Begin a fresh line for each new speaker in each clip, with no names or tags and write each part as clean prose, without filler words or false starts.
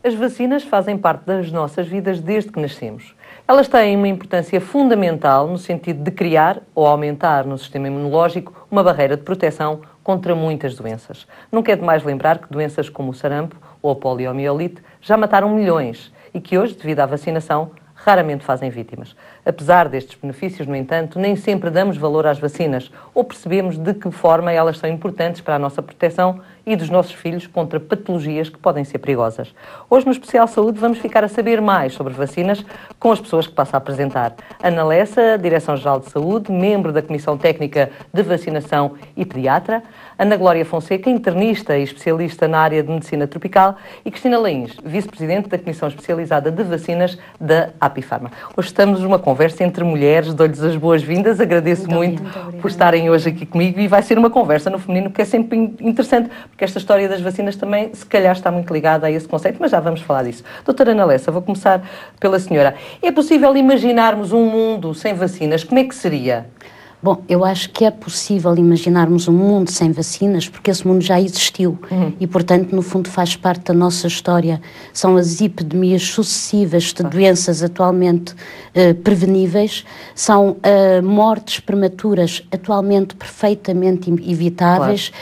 As vacinas fazem parte das nossas vidas desde que nascemos. Elas têm uma importância fundamental no sentido de criar ou aumentar no sistema imunológico uma barreira de proteção contra muitas doenças. Nunca é demais lembrar que doenças como o sarampo ou a poliomielite já mataram milhões e que hoje, devido à vacinação, raramente fazem vítimas. Apesar destes benefícios, no entanto, nem sempre damos valor às vacinas ou percebemos de que forma elas são importantes para a nossa proteção e dos nossos filhos contra patologias que podem ser perigosas. Hoje, no Especial Saúde, vamos ficar a saber mais sobre vacinas com as pessoas que passo a apresentar. Ana Lessa, Direção-Geral de Saúde, membro da Comissão Técnica de Vacinação e Pediatra, Ana Glória Fonseca, internista e especialista na área de Medicina Tropical, e Cristina Laínez, Vice-Presidente da Comissão Especializada de Vacinas da Apifarma. Hoje estamos numa conversa entre mulheres, dou-lhes as boas-vindas, agradeço muito por estarem hoje aqui comigo, e vai ser uma conversa no feminino, que é sempre interessante, porque esta história das vacinas também, se calhar, está muito ligada a esse conceito, mas já vamos falar disso. Doutora Ana Lessa, vou começar pela senhora. É possível imaginarmos um mundo sem vacinas? Como é que seria?
Bom, eu acho que é possível imaginarmos um mundo sem vacinas, porque esse mundo já existiu e, portanto, no fundo faz parte da nossa história. São as epidemias sucessivas de doenças atualmente preveníveis, são mortes prematuras atualmente perfeitamente evitáveis,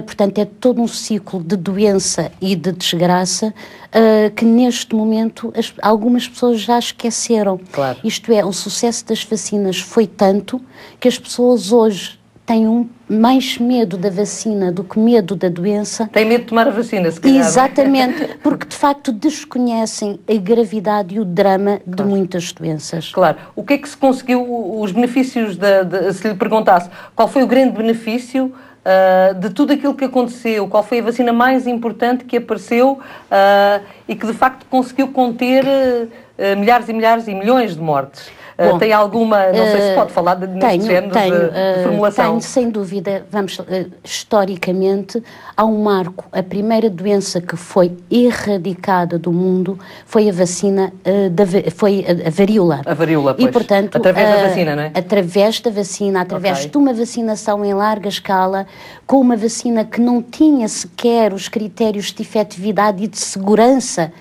portanto é todo um ciclo de doença e de desgraça que neste momento algumas pessoas já esqueceram.
Claro.
Isto é, o sucesso das vacinas foi tanto que as pessoas hoje têm mais medo da vacina do que medo da doença.
Tem medo de tomar a vacina, se calhar.
Exatamente, porque de facto desconhecem a gravidade e o drama de muitas doenças.
Claro. O que é que se conseguiu, os benefícios, se lhe perguntasse qual foi o grande benefício de tudo aquilo que aconteceu, qual foi a vacina mais importante que apareceu e que de facto conseguiu conter milhares e milhares e milhões de mortes? Bom, tem alguma, não sei se pode falar neste género de formulação?
Tenho, sem dúvida. Vamos, historicamente, há um marco. A primeira doença que foi erradicada do mundo foi a vacina, foi a varíola.
A varíola, pois.
E, portanto,
através da vacina, não é?
Através da vacina, através de uma vacinação em larga escala, com uma vacina que não tinha sequer os critérios de efetividade e de segurança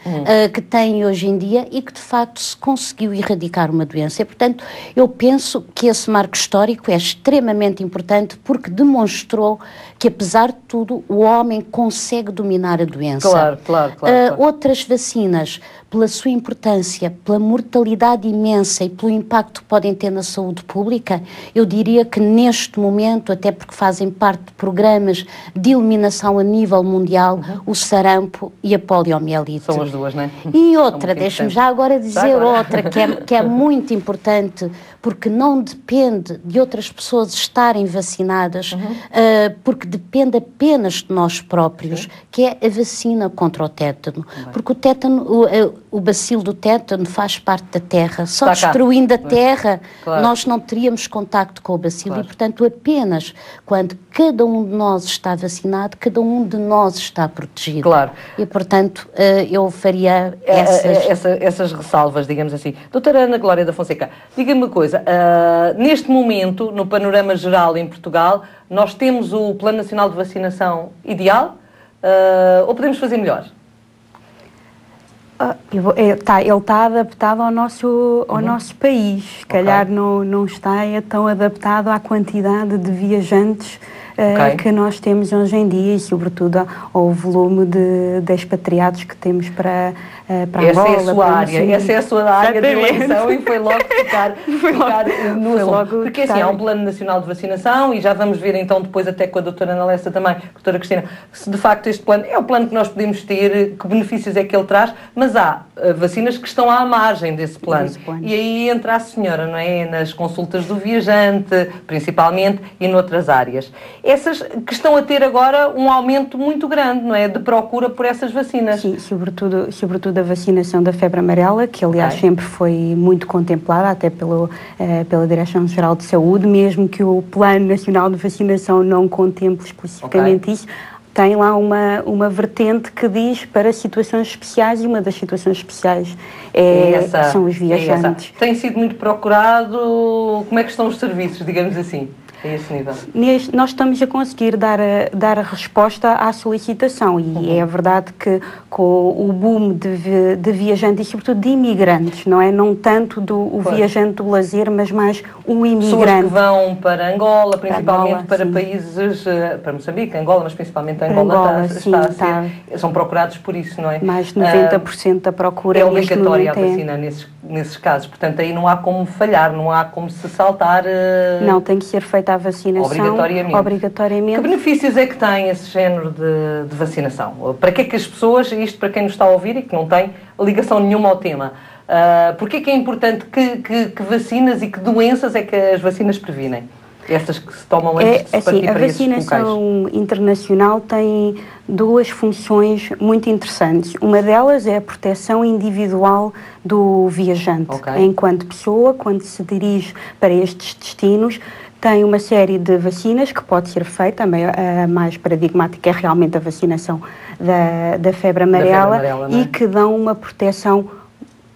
que tem hoje em dia e que, de facto, se conseguiu erradicar uma doença. E, portanto, eu penso que esse marco histórico é extremamente importante porque demonstrou que, apesar de tudo, o homem consegue dominar a doença.
Claro.
Outras vacinas, pela sua importância, pela mortalidade imensa e pelo impacto que podem ter na saúde pública, eu diria que neste momento, até porque fazem parte de programas de eliminação a nível mundial, o sarampo e a poliomielite.
São as duas, não é?
E outra, deixe-me já agora dizer outra, que é muito importante, porque não depende de outras pessoas estarem vacinadas, porque depende apenas de nós próprios, que é a vacina contra o tétano. Porque o tétano, o bacilo do tétano faz parte da terra. Só destruindo a terra nós não teríamos contacto com o bacilo e, portanto, apenas quando cada um de nós está vacinado, cada um de nós está protegido.
Claro.
E, portanto, eu faria
essas ressalvas, digamos assim. Doutora Ana Glória da Fonseca, diga-me uma coisa. Neste momento, no panorama geral em Portugal, nós temos o Plano Nacional de Vacinação ideal ou podemos fazer melhor?
Ele está adaptado ao nosso país. Se calhar não está tão adaptado à quantidade de viajantes que nós temos hoje em dia e, sobretudo, ao volume de expatriados que temos para Angola.
Essa é a sua área de eleição e foi logo ficar no assunto. Porque assim, há um Plano Nacional de Vacinação e já vamos ver então depois até com a doutora Ana Lessa também, doutora Cristina, se de facto este plano é o plano que nós podemos ter, que benefícios é que ele traz, mas há vacinas que estão à margem desse plano. E aí entra a senhora, não é? Nas consultas do viajante, principalmente, e noutras áreas. Essas que estão a ter agora um aumento muito grande, não é? De procura por essas vacinas.
Sim, sobretudo a vacinação da febre amarela, que aliás sempre foi muito contemplada, até pela Direção-Geral de Saúde, mesmo que o Plano Nacional de Vacinação não contemple especificamente isso. Tem lá uma vertente que diz para situações especiais e uma das situações especiais são os viajantes.
Tem sido muito procurado, como é que estão os serviços, digamos assim? a esse nível?
Nós estamos a conseguir dar a resposta à solicitação e é verdade que com o boom de viajantes e sobretudo de imigrantes, não é? Não tanto o viajante do lazer, mas mais o imigrante.
Pessoas que vão para Angola, principalmente para países, para Moçambique, Angola, mas principalmente Angola são procurados por isso, não é?
Mais de 90% da procura
é obrigatória a vacina nesses casos, portanto aí não há como falhar, não há como se saltar...
Não, tem que ser feita a vacinação obrigatoriamente.
Que benefícios é que tem esse género de vacinação? Para que é que as pessoas, isto para quem nos está a ouvir e que não tem ligação nenhuma ao tema, porque é que é importante que vacinas e que doenças é que as vacinas previnem? Essas que se tomam antes de se partir para esses locais.
A vacinação internacional tem duas funções muito interessantes. Uma delas é a proteção individual do viajante. Enquanto pessoa, quando se dirige para estes destinos, tem uma série de vacinas que pode ser feita. A mais paradigmática é realmente a vacinação da febre amarela, e que dão uma proteção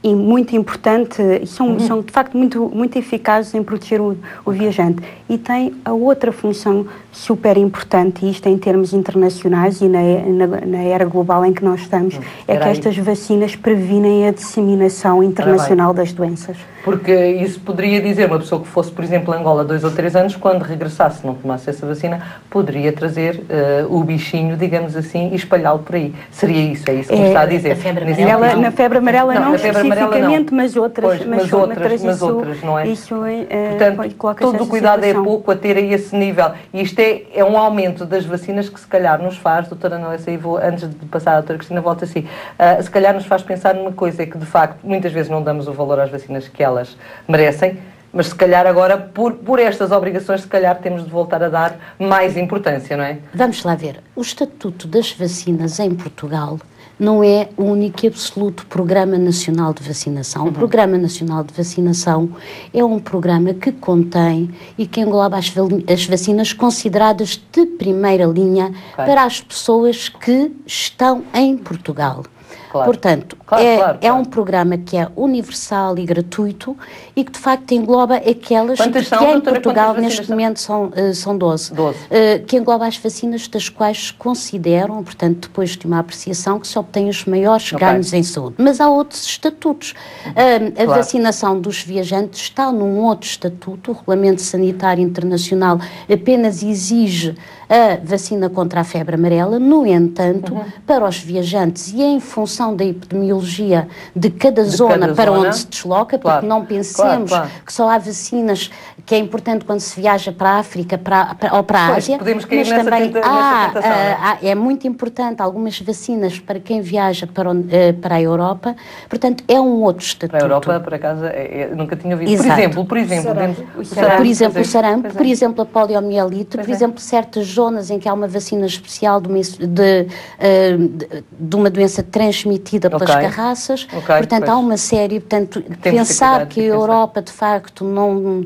muito importante, são de facto muito eficazes em proteger o viajante. E tem a outra função super importante, e isto em termos internacionais e na era global em que nós estamos, é que estas vacinas previnem a disseminação internacional das doenças.
Porque isso poderia dizer, uma pessoa que fosse, por exemplo, a Angola 2 ou 3 anos, quando regressasse, não tomasse essa vacina, poderia trazer o bichinho, digamos assim, e espalhá-lo por aí. Seria isso, é isso que me está a dizer.
Na febre amarela não especificamente, mas outras,
não é?
Isso
portanto, todo o cuidado é pouco a ter a esse nível. E isto é um aumento das vacinas que se calhar nos faz, doutora Ana Lessa, e vou, antes de passar à doutora Cristina, volto assim, se calhar nos faz pensar numa coisa, é que de facto muitas vezes não damos o valor às vacinas que elas merecem, mas se calhar agora, por estas obrigações, se calhar temos de voltar a dar mais importância, não é?
Vamos lá ver. O Estatuto das Vacinas em Portugal não é o único e absoluto Programa Nacional de Vacinação. O Programa Nacional de Vacinação é um programa que contém e que engloba as vacinas consideradas de primeira linha para as pessoas que estão em Portugal. Portanto, é um programa que é universal e gratuito e que de facto engloba aquelas que em Portugal neste momento são 12. Que engloba as vacinas das quais se consideram, portanto, depois de uma apreciação, que se obtêm os maiores ganhos em saúde. Mas há outros estatutos. A vacinação dos viajantes está num outro estatuto. O Regulamento Sanitário Internacional apenas exige a vacina contra a febre amarela. No entanto, para os viajantes e em função da epidemiologia de cada zona para onde se desloca, porque não pensemos que só há vacinas, que é importante quando se viaja para a África ou para a Ásia, mas também é muito importante algumas vacinas para quem viaja para a Europa. Portanto, é um outro estatuto.
Para a Europa, por acaso, nunca tinha ouvido.
Exato.
Por exemplo,
o sarampo, por exemplo, a poliomielite, por exemplo, certas zonas em que há uma vacina especial de uma doença transmitida pelas carraças. Portanto, há uma série, portanto, pensar que a Europa, de facto, não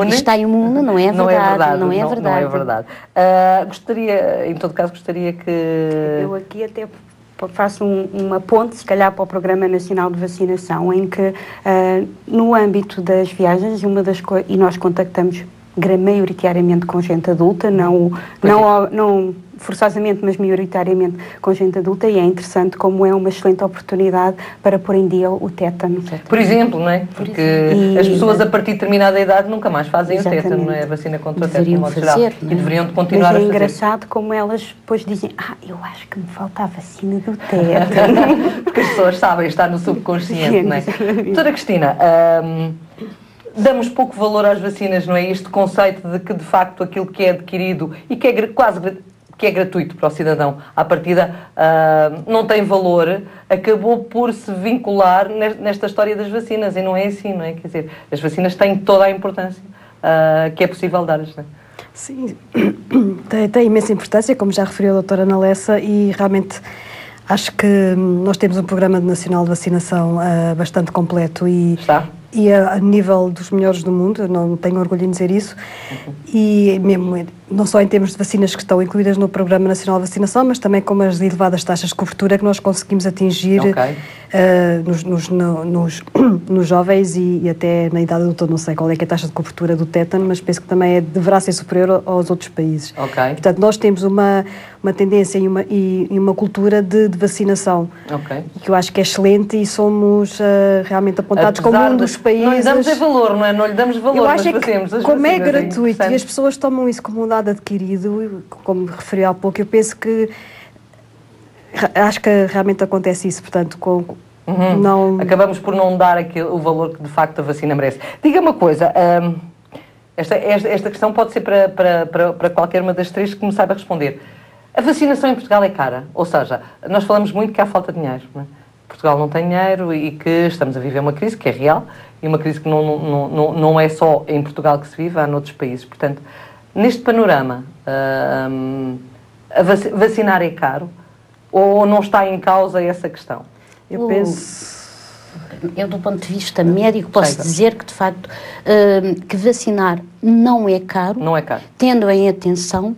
está imune, não é verdade. Não é verdade.
Gostaria, em todo caso, que...
Eu aqui até faço uma ponte, se calhar, para o Programa Nacional de Vacinação, em que, no âmbito das viagens, e nós contactamos maioritariamente com gente adulta, não forçosamente, mas maioritariamente com gente adulta, e é interessante como é uma excelente oportunidade para pôr em dia o tétano.
Por exemplo, não é? Porque as pessoas a partir de determinada idade nunca mais fazem o tétano, não é? A vacina contra o tétano, de modo geral. E deveriam continuar a fazer.
Mas é engraçado como elas depois dizem, eu acho que me falta a vacina do tétano.
Porque as pessoas sabem, está no subconsciente, não é? Doutora Cristina, damos pouco valor às vacinas, não é? Este conceito de que, de facto, aquilo que é adquirido e que é quase que é gratuito para o cidadão, à partida não tem valor, acabou por se vincular nesta história das vacinas, e não é assim, não é? Quer dizer, as vacinas têm toda a importância que é possível dar-lhes, não é?
Sim, tem imensa importância, como já referiu a doutora Ana Lessa, e realmente acho que nós temos um programa nacional de vacinação bastante completo e a nível dos melhores do mundo, eu não tenho orgulho em dizer isso, e mesmo não só em termos de vacinas que estão incluídas no Programa Nacional de Vacinação, mas também com as elevadas taxas de cobertura que nós conseguimos atingir nos jovens e até na idade adulta. Não sei qual é que é a taxa de cobertura do tétano, mas penso que também deverá ser superior aos outros países. Portanto, nós temos uma tendência e uma cultura de vacinação, que eu acho que é excelente, e somos realmente apontados como um dos países...
Não lhe damos valor, não é? Não lhe damos valor,
eu acho
mas fazemos.
Como é gratuito e as pessoas tomam isso como um dado adquirido, como referi há pouco, eu penso que... Acho que realmente acontece isso, portanto, não...
Acabamos por não dar o valor que de facto a vacina merece. Diga uma coisa, esta questão pode ser para qualquer uma das três que me saiba responder. A vacinação em Portugal é cara, ou seja, nós falamos muito que há falta de dinheiro, não é? Portugal não tem dinheiro e que estamos a viver uma crise que é real, e uma crise que não é só em Portugal que se vive, há noutros países. Portanto, neste panorama, vacinar é caro ou não está em causa essa questão?
Eu penso... Eu, do ponto de vista médico, posso dizer que, de facto, que vacinar não é caro, tendo em atenção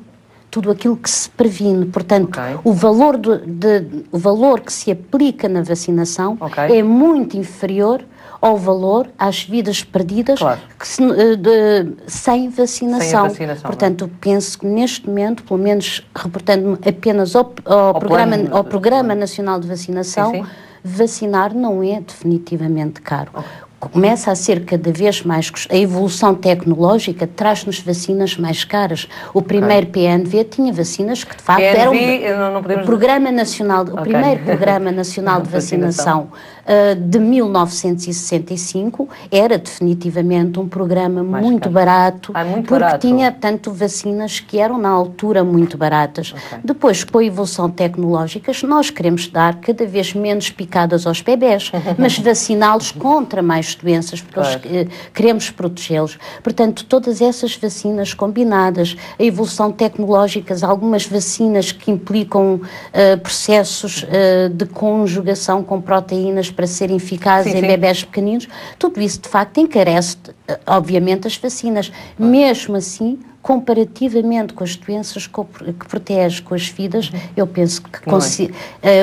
tudo aquilo que se previne. Portanto, o valor que se aplica na vacinação é muito inferior ao valor, às vidas perdidas sem vacinação. Portanto, penso que neste momento, pelo menos reportando-me apenas ao Programa Nacional de Vacinação, vacinar não é definitivamente caro. Começa a ser cada vez mais... A evolução tecnológica traz-nos vacinas mais caras. O primeiro PNV tinha vacinas que, de facto, eram... O Programa Nacional, o primeiro Programa Nacional de Vacinação de 1965 era definitivamente um programa muito barato, porque tinha, tanto vacinas que eram, na altura, muito baratas. Depois, com a evolução tecnológica, nós queremos dar cada vez menos picadas aos bebés, mas vaciná-los contra mais doenças, porque queremos protegê-los. Portanto, todas essas vacinas combinadas, a evolução tecnológica, algumas vacinas que implicam processos de conjugação com proteínas para serem eficazes em bebés pequeninos, tudo isso, de facto, encarece, obviamente, as vacinas. Mesmo assim, comparativamente com as doenças que protege com as vidas, eu penso que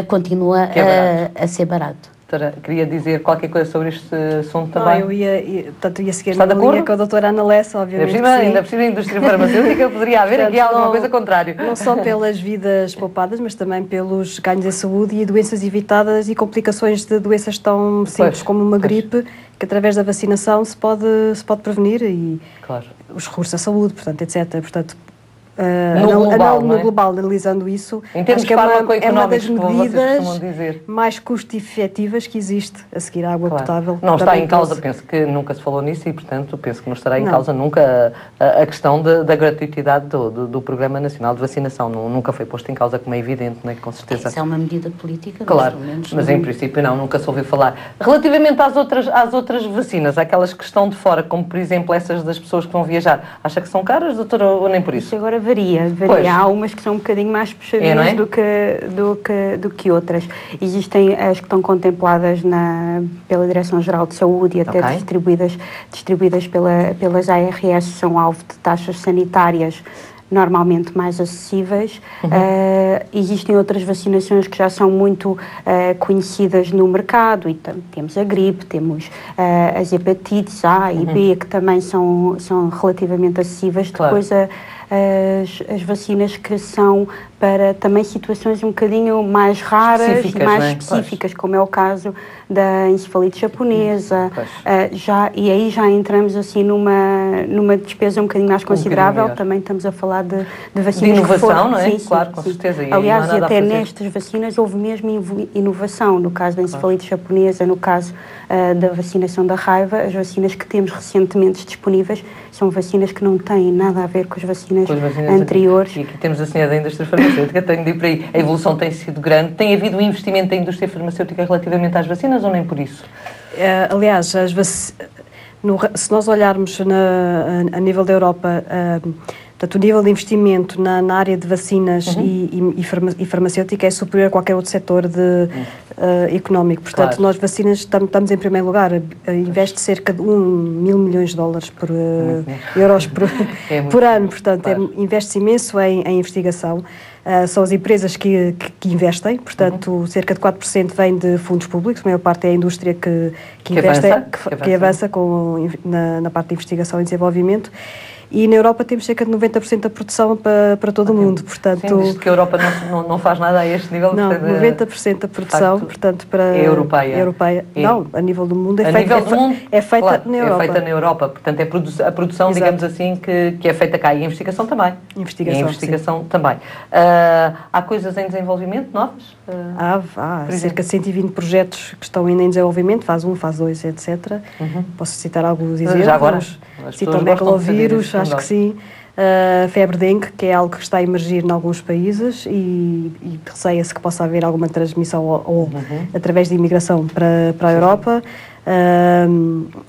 continua a ser barato.
Doutora, queria dizer qualquer coisa sobre este assunto também?
Eu ia seguir na linha com a doutora Ana Lessa, obviamente.
Ainda por cima da indústria farmacêutica poderia haver aqui alguma coisa contrária.
Não só pelas vidas poupadas, mas também pelos ganhos em saúde e doenças evitadas e complicações de doenças tão simples como uma gripe, que através da vacinação se pode prevenir, e os recursos à saúde, portanto, etc. Portanto, no global, analisando isso, acho que é uma das medidas mais custo-efetivas que existe a seguir à água potável.
Não está em causa, penso que nunca se falou nisso e, portanto, penso que não estará em causa nunca a questão da gratuitidade do Programa Nacional de Vacinação. Nunca foi posto em causa, como é evidente, não é? Com certeza.
Isso é uma medida política,
claro, mas em princípio nunca se ouviu falar. Relativamente às outras vacinas, aquelas que estão de fora, como por exemplo essas das pessoas que vão viajar, acha que são caras, doutora, ou nem por isso?
Agora varia. Há umas que são um bocadinho mais puxadinhas do que outras. Existem as que estão contempladas pela Direção-Geral de Saúde e até distribuídas pelas ARS, são alvo de taxas sanitárias normalmente mais acessíveis. Existem outras vacinações que já são muito conhecidas no mercado, e temos a gripe, temos as hepatites A e B, que também são relativamente acessíveis. Depois as vacinas que são para também situações um bocadinho mais raras e mais específicas, como é o caso da encefalite japonesa, e aí já entramos assim numa despesa um bocadinho mais considerável. Também estamos a falar de vacinas
de inovação, não é?
Sim,
claro, com certeza.
Aliás, e até nestas vacinas houve mesmo inovação, no caso da encefalite japonesa, no caso da vacinação da raiva. As vacinas que temos recentemente disponíveis são vacinas que não têm nada a ver com as vacinas anteriores.
E aqui temos a senhora da indústria farmacêutica, tenho de ir para aí. A evolução tem sido grande. Tem havido um investimento da indústria farmacêutica relativamente às vacinas ou nem por isso?
Aliás, se nós olharmos a nível da Europa, Portanto, o nível de investimento na área de vacinas e farmacêutica é superior a qualquer outro setor económico. Portanto, nós vacinas estamos em primeiro lugar, investe cerca de 1.000 milhões de dólares euros por ano. Portanto, investe-se imenso em investigação. São as empresas que investem, portanto, cerca de 4% vem de fundos públicos, a maior parte é a indústria que avança na parte de investigação e desenvolvimento. E na Europa temos cerca de 90% da produção para todo o mundo, portanto...
Sim, visto que a Europa não faz nada a este nível...
Não, 90% da produção, portanto,
é europeia.
Não, a nível do mundo é feita na Europa.
É feita na Europa, portanto é a produção,
Exato.
digamos assim, que é feita cá. E a investigação também.
Investigação
também. Há coisas em desenvolvimento novas?
Há cerca de 120 projetos que estão ainda em desenvolvimento, fase 1, fase 2, etc. Posso citar alguns exemplos.
Já agora?
Cito o megalovírus, acho que sim. Febre dengue, que é algo que está a emergir em alguns países e receia-se que possa haver alguma transmissão ou através de imigração para a Europa.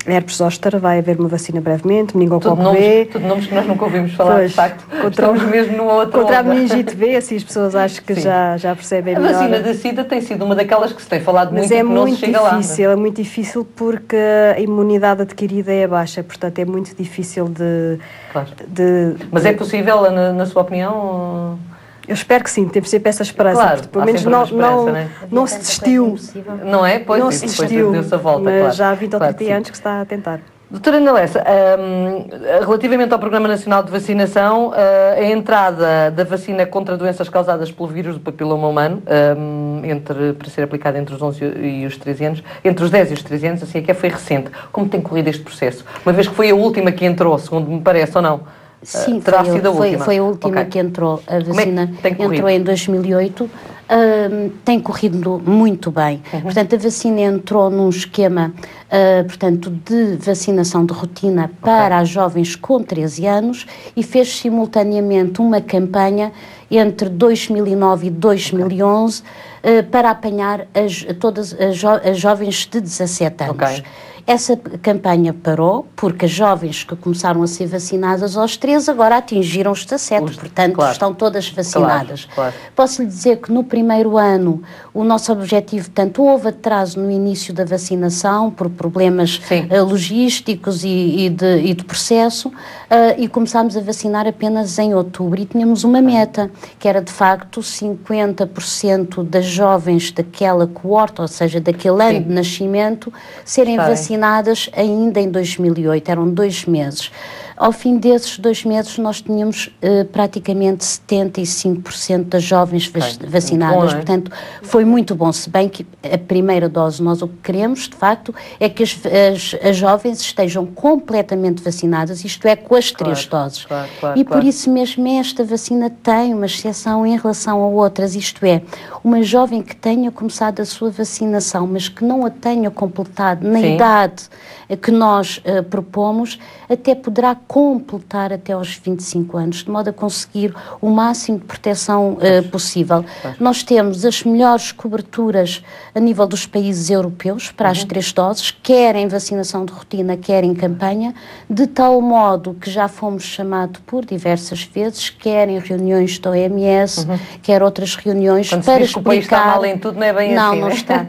Herpes zoster, vai haver uma vacina brevemente, meningococo B.
Tudo nomes que nós nunca ouvimos falar, de facto. Estamos mesmo numa outra
contra a meningite B, assim as pessoas acho que já percebem melhor.
A vacina da SIDA tem sido uma daquelas que se tem falado muito e que não se chega lá.
Mas é muito difícil porque a imunidade adquirida é baixa, portanto é muito difícil de...
Mas é possível, na sua opinião...
Eu espero que sim, temos sempre essa esperança.
Claro,
porque, pelo menos não se desistiu.
Não é? Pois,
não se desistiu,
deu-se a volta,
mas
claro.
já há 20 ou 30 anos que se está a tentar.
Doutora Ana Lessa, relativamente ao Programa Nacional de Vacinação, a entrada da vacina contra doenças causadas pelo vírus do papiloma humano, para ser aplicada entre os 11 e os 13 anos, entre os 10 e os 13 anos, assim é que foi recente. Como tem corrido este processo? Uma vez que foi a última que entrou, segundo me parece, ou não?
Sim,
foi
a última que entrou. A vacina entrou em 2008. Tem corrido muito bem. Portanto, a vacina entrou num esquema portanto, de vacinação de rotina para as jovens com 13 anos e fez simultaneamente uma campanha entre 2009 e 2011 para apanhar todas as jovens de 17 anos. Essa campanha parou porque as jovens que começaram a ser vacinadas aos 13 agora atingiram os 17, portanto estão todas vacinadas. Posso lhe dizer que no primeiro ano o nosso objetivo, portanto, houve atraso no início da vacinação por problemas logísticos e de processo e começámos a vacinar apenas em outubro e tínhamos uma meta, que era de facto 50% das jovens daquela coorte, ou seja, daquele ano de nascimento, serem vacinadas ainda em 2008, eram 2 meses. Ao fim desses 2 meses nós tínhamos praticamente 75% das jovens vacinadas, bom, portanto foi muito bom, se bem que a primeira dose, nós o que queremos de facto é que as jovens estejam completamente vacinadas, isto é, com as 3 doses. E por isso mesmo esta vacina tem uma exceção em relação a outras, isto é, uma jovem que tenha começado a sua vacinação, mas que não a tenha completado na idade que nós propomos, até poderá completar até aos 25 anos, de modo a conseguir o máximo de proteção possível. Nós temos as melhores coberturas a nível dos países europeus para as 3 doses, quer em vacinação de rotina, quer em campanha, de tal modo que já fomos chamados por diversas vezes, quer em reuniões da OMS, quer outras reuniões,
quando
para
se diz que o país está mal em tudo, não é bem assim,
não está.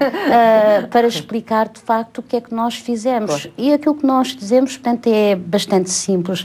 Para explicar de facto o que é que nós fizemos. E aquilo que nós dizemos, portanto, é bastante simples.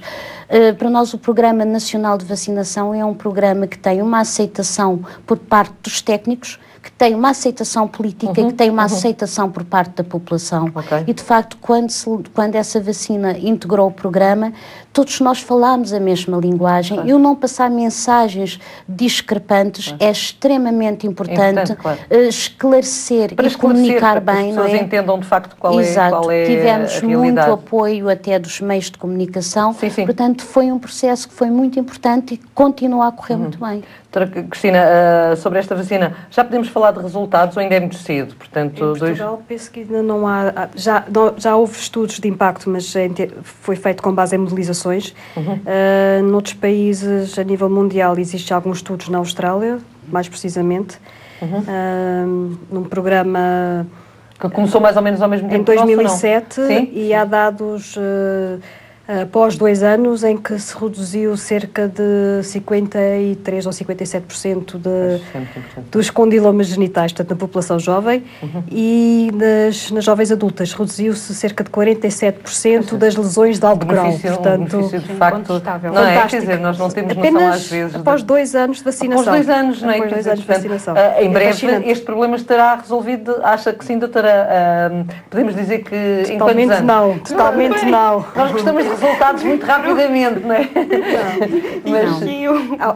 Para nós o Programa Nacional de Vacinação é um programa que tem uma aceitação por parte dos técnicos, que tem uma aceitação política e que tem uma aceitação por parte da população. E, de facto, quando essa vacina integrou o programa, todos nós falámos a mesma linguagem e o não passar mensagens discrepantes é extremamente importante, esclarecer e comunicar bem.
Para que as pessoas entendam, de facto, qual é
Tivemos
a realidade.
Muito apoio até dos meios de comunicação, portanto, foi um processo que foi muito importante e continua a correr muito bem.
Doutora Cristina, sobre esta vacina, já podemos falar de resultados ou ainda é muito cedo? Portanto,
em Portugal, penso que ainda não há... Já houve estudos de impacto, mas foi feito com base em modelizações. Noutros países, a nível mundial, existem alguns estudos na Austrália, mais precisamente, num programa...
Que começou mais ou menos ao mesmo tempo
em 2007, e há dados... após 2 anos em que se reduziu cerca de 53% ou 57% dos condilomas genitais, portanto, na população jovem, e nas jovens adultas reduziu-se cerca de 47% das lesões de alto grau.
Portanto, de facto, não é? Quer dizer, nós não temos noção às vezes.
Após 2 anos de vacinação.
Após 2 anos, não é?
Após 2 anos de vacinação.
Em breve este problema estará resolvido. Acha que sim, doutora? Podemos dizer que
totalmente
em quantos anos?
Não, totalmente não.
Nós gostamos de resultados muito rapidamente, não é?
Mas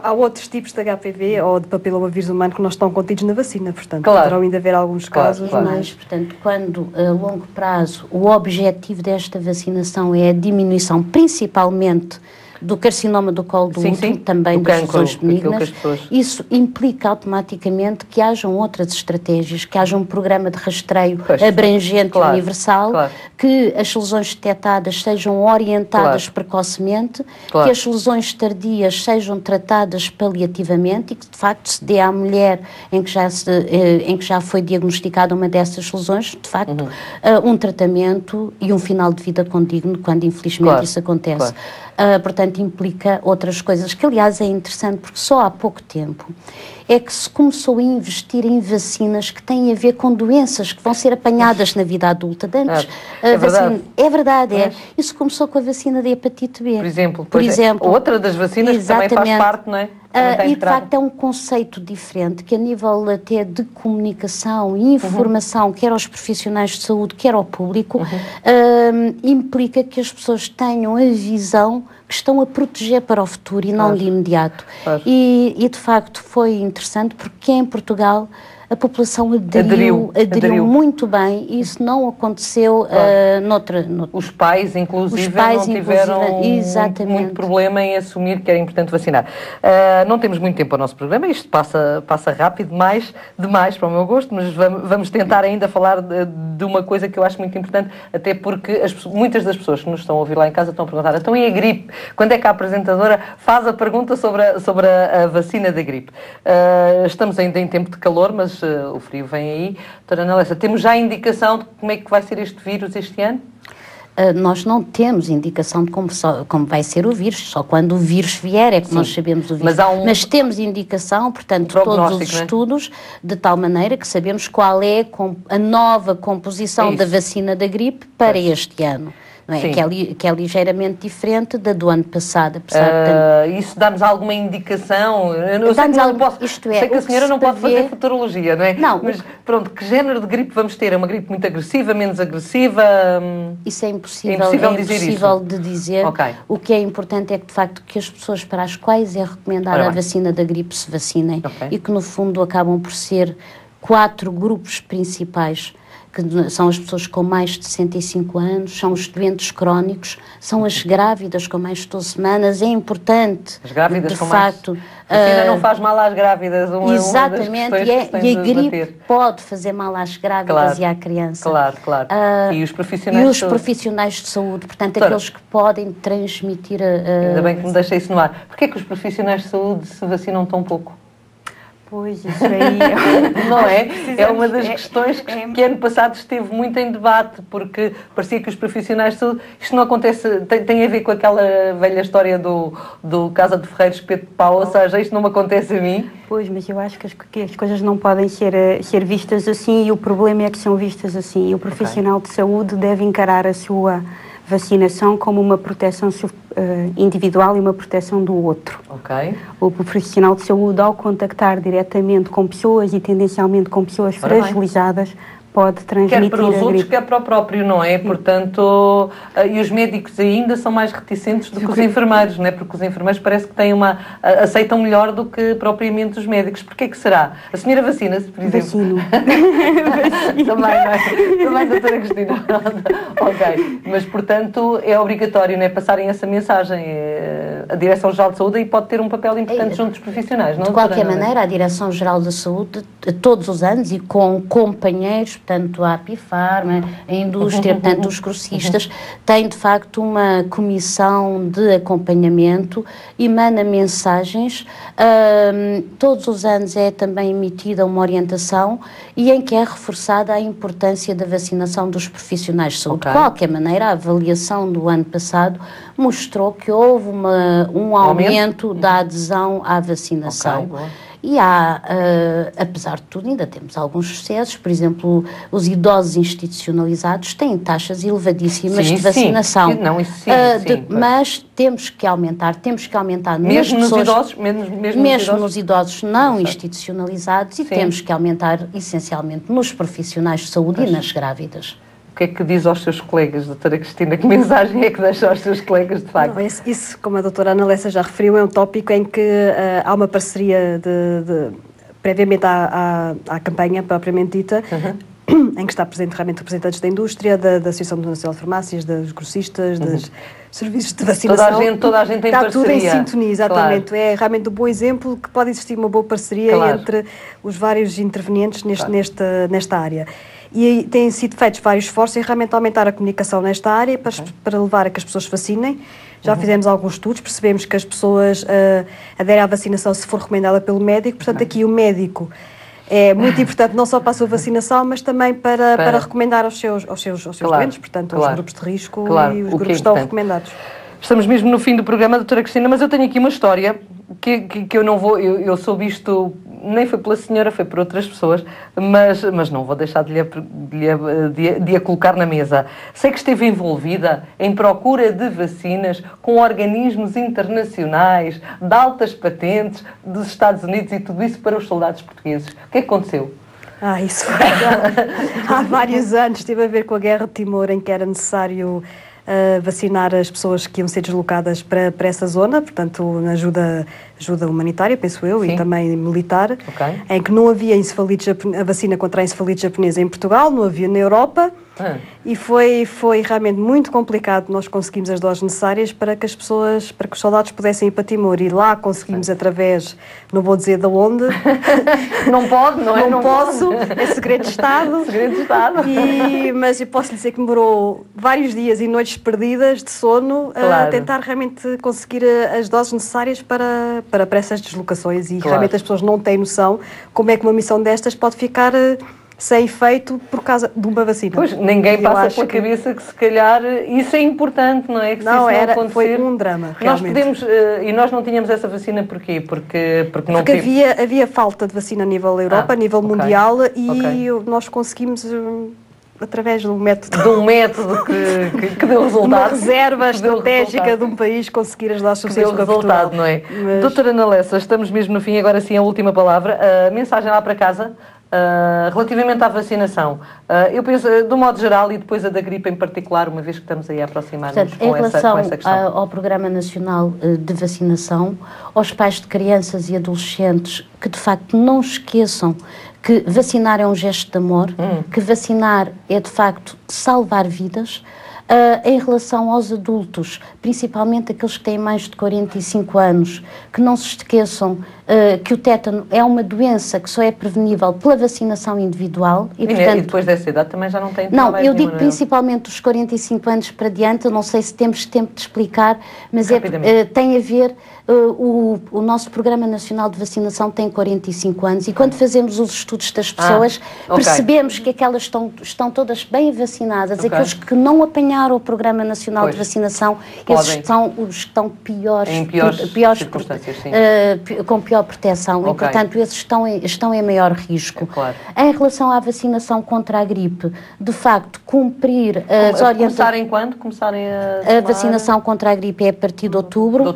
há outros tipos de HPV ou de papilomavírus humano que não estão contidos na vacina, portanto, poderão ainda haver alguns casos.
Mas, portanto, quando a longo prazo o objetivo desta vacinação é a diminuição, principalmente do carcinoma do colo do útero, também das lesões benignas, isso implica automaticamente que hajam outras estratégias, que haja um programa de rastreio abrangente e universal, que as lesões detectadas sejam orientadas precocemente, que as lesões tardias sejam tratadas paliativamente e que, de facto, se dê à mulher em que já foi diagnosticada uma dessas lesões, de facto, um tratamento e um final de vida condigno, quando infelizmente isso acontece. Portanto, implica outras coisas, que aliás é interessante porque só há pouco tempo é que se começou a investir em vacinas que têm a ver com doenças que vão ser apanhadas na vida adulta. Antes, é verdade. Isso começou com a vacina da hepatite B.
Por exemplo, outra das vacinas que também faz parte, não é?
E de facto é um conceito diferente que a nível até de comunicação e informação, quer aos profissionais de saúde, quer ao público, implica que as pessoas tenham a visão que estão a proteger para o futuro e não de imediato. E de facto foi interessante porque em Portugal a população aderiu muito bem e isso não aconteceu noutra.
Os pais, inclusive, não tiveram muito problema em assumir que era importante vacinar. Não temos muito tempo ao nosso programa, isto passa rápido, demais para o meu gosto, mas vamos tentar ainda falar de uma coisa que eu acho muito importante, até porque muitas das pessoas que nos estão a ouvir lá em casa estão a perguntar, então e a gripe? Quando é que a apresentadora faz a pergunta sobre a vacina da gripe? Estamos ainda em tempo de calor, mas o frio vem aí. Doutora Ana Lessa, temos já indicação de como é que vai ser este vírus este ano?
Nós não temos indicação de como vai ser o vírus, só quando o vírus vier é que nós sabemos o vírus. Mas temos indicação, portanto, todos os estudos, de tal maneira que sabemos qual é a nova composição da vacina da gripe para este ano. Não é? Que é ligeiramente diferente da do ano passado.
Isso dá-nos alguma indicação? Eu sei que a senhora não pode fazer futurologia, não é?
Não.
Mas pronto, que género de gripe vamos ter? É uma gripe muito agressiva, menos agressiva?
Isso é impossível de dizer. O que é importante é que, de facto, que as pessoas para as quais é recomendada a vacina da gripe se vacinem e que, no fundo, acabam por ser 4 grupos principais, que são as pessoas com mais de 65 anos, são os doentes crónicos, são as grávidas com mais de 12 semanas. É importante,
as grávidas
de
com
facto...
A vacina não faz mal às grávidas.
Exatamente, e a gripe pode fazer mal às grávidas e à criança.
Claro. E os profissionais
de saúde, portanto, aqueles que podem transmitir
Ainda bem que me deixa isso no ar. Porquê é que os profissionais de saúde se vacinam tão pouco?
Pois, isso aí...
Não é? É uma das questões que ano passado esteve muito em debate, porque parecia que os profissionais de saúde... Isto não acontece... Tem a ver com aquela velha história do Casa de Ferreiros, Pedro de Pau, ou seja, isto não me acontece a mim.
Pois, mas eu acho que as coisas não podem ser vistas assim, e o problema é que são vistas assim. E o profissional de saúde deve encarar a sua vacinação como uma proteção individual e uma proteção do outro. O profissional de saúde, ao contactar diretamente com pessoas e tendencialmente com pessoas fragilizadas, pode transmitir
quer para os outros, quer para o próprio, não é? Portanto, e os médicos ainda são mais reticentes do que os enfermeiros, não é? Porque os enfermeiros parece que têm aceitam melhor do que propriamente os médicos. Porquê que será? A senhora vacina-se, por exemplo? Também, doutora Cristina. Mas, portanto, é obrigatório, não é? Passarem essa mensagem. a Direção-Geral de Saúde aí pode ter um papel importante junto dos profissionais, não?
De qualquer maneira, a Direção-Geral da Saúde, todos os anos, e com companheiros, portanto, a Apifarma, a indústria, portanto, os grossistas, tem, de facto, uma comissão de acompanhamento, emana mensagens, todos os anos é também emitida uma orientação e em que é reforçada a importância da vacinação dos profissionais de saúde. De qualquer maneira, a avaliação do ano passado mostrou que houve um aumento da adesão à vacinação. E há, apesar de tudo, ainda temos alguns sucessos. Por exemplo, os idosos institucionalizados têm taxas elevadíssimas de vacinação.
Sim. Não, isso sim,
mas temos que aumentar
mesmo nos idosos,
mesmo nos idosos não institucionalizados, e temos que aumentar essencialmente nos profissionais de saúde e nas grávidas.
O que é que diz aos seus colegas, doutora Cristina? Que mensagem é que deixa aos seus colegas, de facto?
Não, isso, como a doutora Ana Lessa já referiu, é um tópico em que há uma parceria previamente à campanha propriamente dita, em que está presente realmente representantes da indústria, da Associação Nacional de Farmácias, dos grossistas, dos serviços de vacinação.
Toda a gente tem
está
parceria.
Tudo em sintonia, exatamente. Claro. É realmente um bom exemplo que pode existir uma boa parceria entre os vários intervenientes nesta área. E têm sido feitos vários esforços em realmente aumentar a comunicação nesta área para levar a que as pessoas se vacinem. Já fizemos alguns estudos, percebemos que as pessoas aderem à vacinação se for recomendada pelo médico. Portanto, aqui o médico é muito importante não só para a sua vacinação, mas também para recomendar aos seus doentes, portanto, aos grupos de risco e os grupos que estão recomendados.
Estamos mesmo no fim do programa, doutora Cristina, mas eu tenho aqui uma história que eu não vou... Eu soube isto, nem foi pela senhora, foi por outras pessoas, mas não vou deixar de a colocar na mesa. Sei que esteve envolvida em procura de vacinas com organismos internacionais, de altas patentes, dos Estados Unidos e tudo isso para os soldados portugueses. O que é que aconteceu?
Isso foi há vários anos. Teve a ver com a Guerra de Timor, em que era necessário vacinar as pessoas que iam ser deslocadas para essa zona, portanto, na ajuda humanitária, penso eu, e também militar, em que não havia a vacina contra a encefalite japonesa em Portugal, não havia na Europa, e foi realmente muito complicado. Nós conseguimos as doses necessárias para que os soldados pudessem ir para Timor, e lá conseguimos através, não vou dizer de onde,
não pode, não é?
Não posso, é segredo de Estado.
Segredo de Estado.
Mas eu posso lhe dizer que demorou vários dias e noites perdidas de sono a tentar realmente conseguir as doses necessárias para essas deslocações, e realmente as pessoas não têm noção como é que uma missão destas pode ficar sem efeito por causa de uma vacina.
Pois, ninguém passa pela cabeça que se calhar isso é importante, não é? Que
foi um drama, realmente.
Nós não tínhamos essa vacina porquê? Porque
havia falta de vacina a nível Europa, a nível mundial, e nós conseguimos... através de um método
que deu resultado.
Uma reserva estratégica de um país conseguir as doses suficientes para Portugal.
Não é? Doutora Ana Lessa, estamos mesmo no fim, agora sim a última palavra. Mensagem lá para casa, relativamente à vacinação. Eu penso, de um modo geral, e depois a da gripe em particular, uma vez que estamos aí a aproximar-nos com essa questão.
Ao Programa Nacional de Vacinação, aos pais de crianças e adolescentes que de facto não esqueçam que vacinar é um gesto de amor, que vacinar é de facto salvar vidas. Em relação aos adultos, principalmente aqueles que têm mais de 45 anos, que não se esqueçam que o tétano é uma doença que só é prevenível pela vacinação individual.
E depois dessa idade também já não tem...
Não, eu digo principalmente dos 45 anos para diante, eu não sei se temos tempo de explicar, mas tem a ver... O nosso Programa Nacional de Vacinação tem 45 anos, e quando fazemos os estudos das pessoas, percebemos que aquelas estão todas bem vacinadas. Aqueles que não apanharam o Programa Nacional de Vacinação, esses são os que estão piores
circunstâncias,
com pior proteção, e portanto esses estão em maior risco. Em relação à vacinação contra a gripe, de facto, cumprir as orientações...
Começarem
a vacinação contra a gripe é a partir de outubro.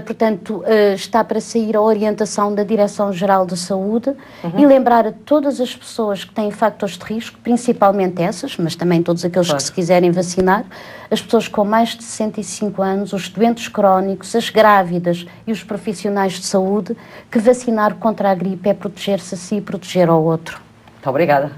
Portanto, está para sair a orientação da Direção-Geral de Saúde, e lembrar a todas as pessoas que têm fatores de risco, principalmente essas, mas também todos aqueles que se quiserem vacinar, as pessoas com mais de 65 anos, os doentes crónicos, as grávidas e os profissionais de saúde, que vacinar contra a gripe é proteger-se a si e proteger ao outro.
Muito obrigada.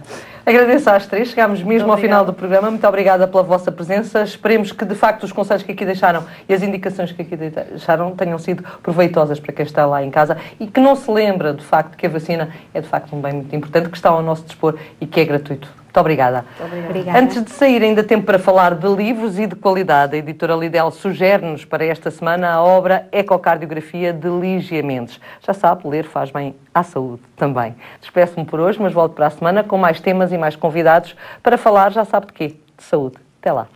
Agradeço às três, chegámos mesmo ao final do programa. Muito obrigada pela vossa presença. Esperemos que, de facto, os conselhos que aqui deixaram e as indicações que aqui deixaram tenham sido proveitosas para quem está lá em casa e que não se lembra, de facto, que a vacina é, de facto, um bem muito importante, que está ao nosso dispor e que é gratuito. Muito obrigada.
Obrigada.
Antes de sair, ainda tempo para falar de livros e de qualidade. A editora Lidl sugere-nos para esta semana a obra Ecocardiografia de Lígia Mendes. Já sabe, ler faz bem à saúde também. Despeço-me por hoje, mas volto para a semana com mais temas e mais convidados para falar, já sabe de quê? De saúde. Até lá.